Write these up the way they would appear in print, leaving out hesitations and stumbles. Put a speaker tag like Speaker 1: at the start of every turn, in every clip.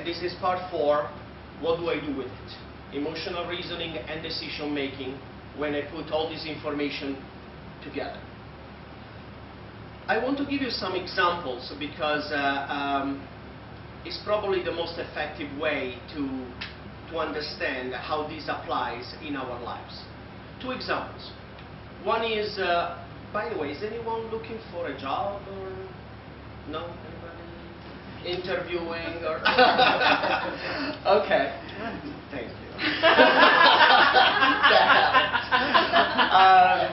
Speaker 1: And this is part 4. What do I do with it? Emotional reasoning and decision making when I put all this information together. I want to give you some examples because it's probably the most effective way to understand how this applies in our lives. 2 examples. One is, by the way, is anyone looking for a job or no? Anybody interviewing or? Okay. Thank you. That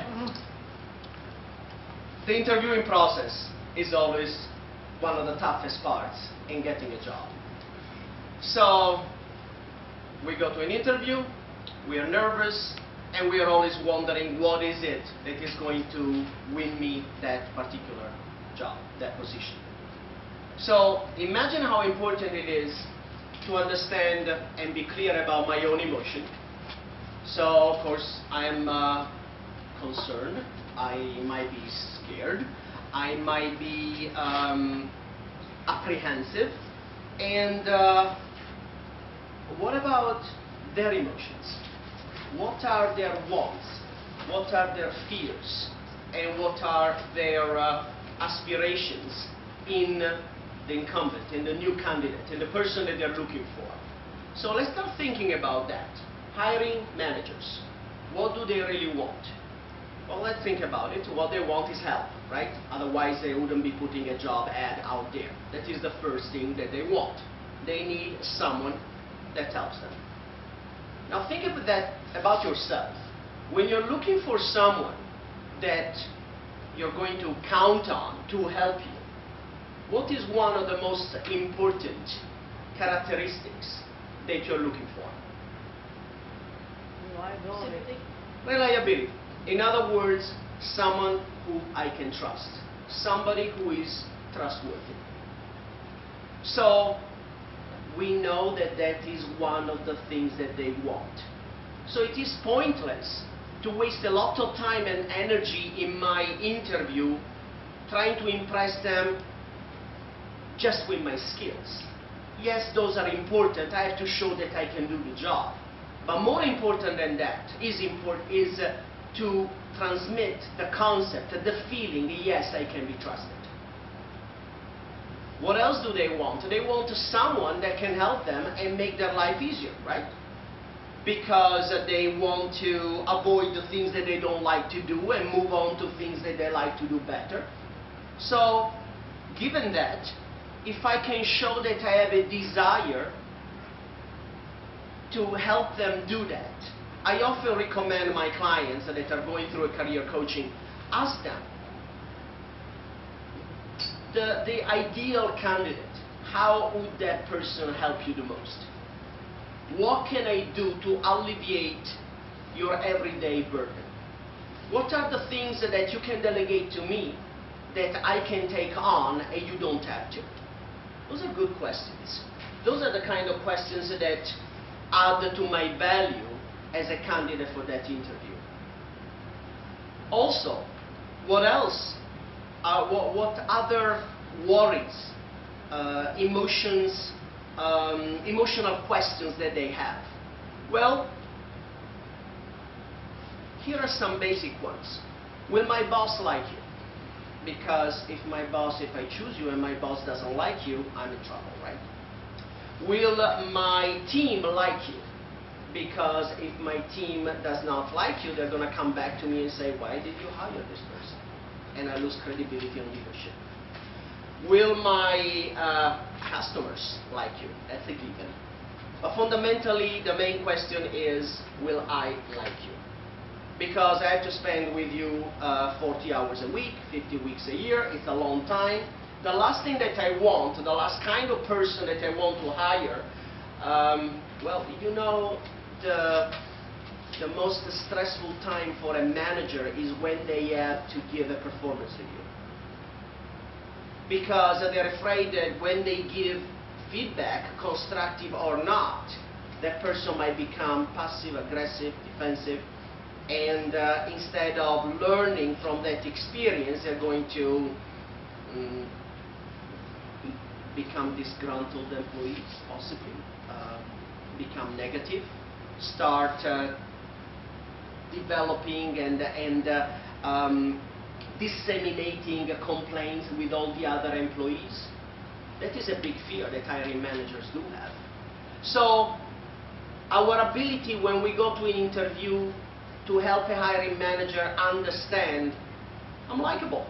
Speaker 1: helped. The interviewing process is always one of the toughest parts in getting a job. So we go to an interview, we are nervous, and we are always wondering what is it that is going to win me that particular job, that position. So imagine how important it is to understand and be clear about my own emotion. So of course I am concerned, I might be scared, I might be apprehensive, and what about their emotions? What are their wants? What are their fears? And what are their aspirations in the incumbent, in the new candidate, in the person that they're looking for? So let's start thinking about that. Hiring managers. What do they really want? Well, let's think about it. What they want is help, right? Otherwise, they wouldn't be putting a job ad out there. That is the first thing that they want. They need someone that helps them. Now think about that about yourself. When you're looking for someone that you're going to count on to help you, what is one of the most important characteristics that you're looking for?
Speaker 2: Reliability.
Speaker 1: Reliability. In other words, someone who I can trust. Somebody who is trustworthy. So we know that that is one of the things that they want. So it is pointless to waste a lot of time and energy in my interview trying to impress them just with my skills. Yes, those are important. I have to show that I can do the job. But more important than that is to transmit the concept, the feeling, yes, I can be trusted. What else do they want? They want someone that can help them and make their life easier, right? Because they want to avoid the things that they don't like to do and move on to things that they like to do better. So, given that, if I can show that I have a desire to help them do that, I often recommend my clients that are going through a career coaching, ask them, the ideal candidate, how would that person help you the most? What can I do to alleviate your everyday burden? What are the things that you can delegate to me that I can take on and you don't have to? Those are good questions. Those are the kind of questions that add to my value as a candidate for that interview. Also, what else? What other worries, emotions, emotional questions that they have? Well, here are some basic ones. Will my boss like you? Because if I choose you and my boss doesn't like you, I'm in trouble, right? Will my team like you? Because if my team does not like you, they're going to come back to me and say, why did you hire this person? And I lose credibility and leadership. Will my customers like you? That's a given. But fundamentally, the main question is, will I like you? Because I have to spend with you 40 hours a week, 50 weeks a year. It's a long time. The last thing that I want, the last kind of person that I want to hire, well, you know, the most stressful time for a manager is when they have to give a performance review. Because they're afraid that when they give feedback, constructive or not, that person might become passive, aggressive, defensive, and instead of learning from that experience, they're going to become disgruntled employees, possibly, become negative, start developing and disseminating complaints with all the other employees. That is a big fear that hiring managers do have. So our ability when we go to an interview to help a hiring manager understand, I'm likable.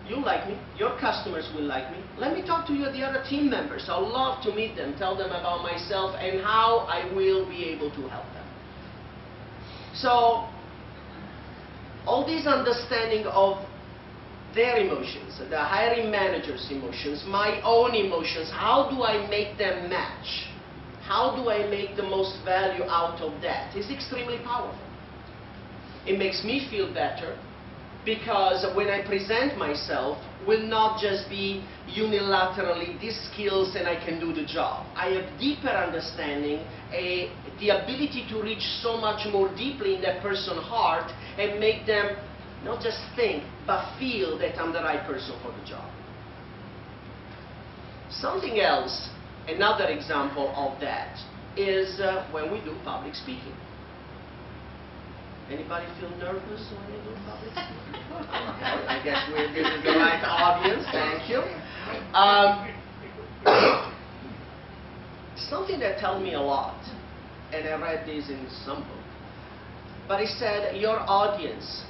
Speaker 1: You like me, your customers will like me. Let me talk to you, the other team members. I'd love to meet them, tell them about myself and how I will be able to help them. So, all this understanding of their emotions, the hiring manager's emotions, my own emotions, how do I make them match? How do I make the most value out of that? Is extremely powerful. It makes me feel better, because when I present myself, will not just be unilaterally these skills and I can do the job. I have deeper understanding, the ability to reach so much more deeply in that person's heart and make them not just think, but feel that I'm the right person for the job. Something else, another example of that, is when we do public speaking. Anybody feel nervous when they do public speaking? I guess this is the right audience, thank you. Something that told me a lot, and I read this in some book, but it said, your audience,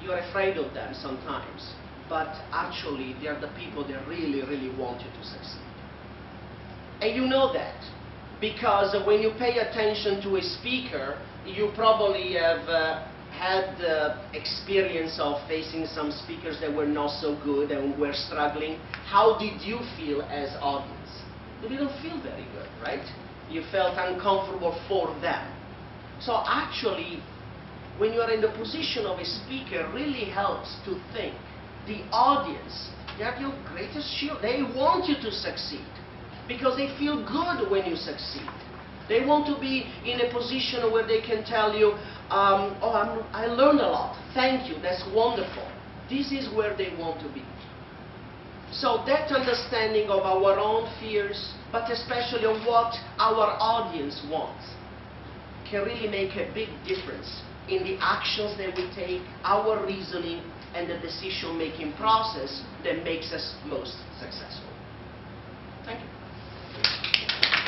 Speaker 1: you're afraid of them sometimes, but actually they're the people that really, really want you to succeed. And you know that, because when you pay attention to a speaker, you probably have had the experience of facing some speakers that were not so good and were struggling. How did you feel as audience? You didn't feel very good, right? You felt uncomfortable for them. So actually, when you are in the position of a speaker, really helps to think. The audience, they are your greatest shield. They want you to succeed because they feel good when you succeed. They want to be in a position where they can tell you, I learned a lot, thank you, that's wonderful. This is where they want to be. So that understanding of our own fears, but especially of what our audience wants, can really make a big difference in the actions that we take, our reasoning, and the decision-making process that makes us most successful.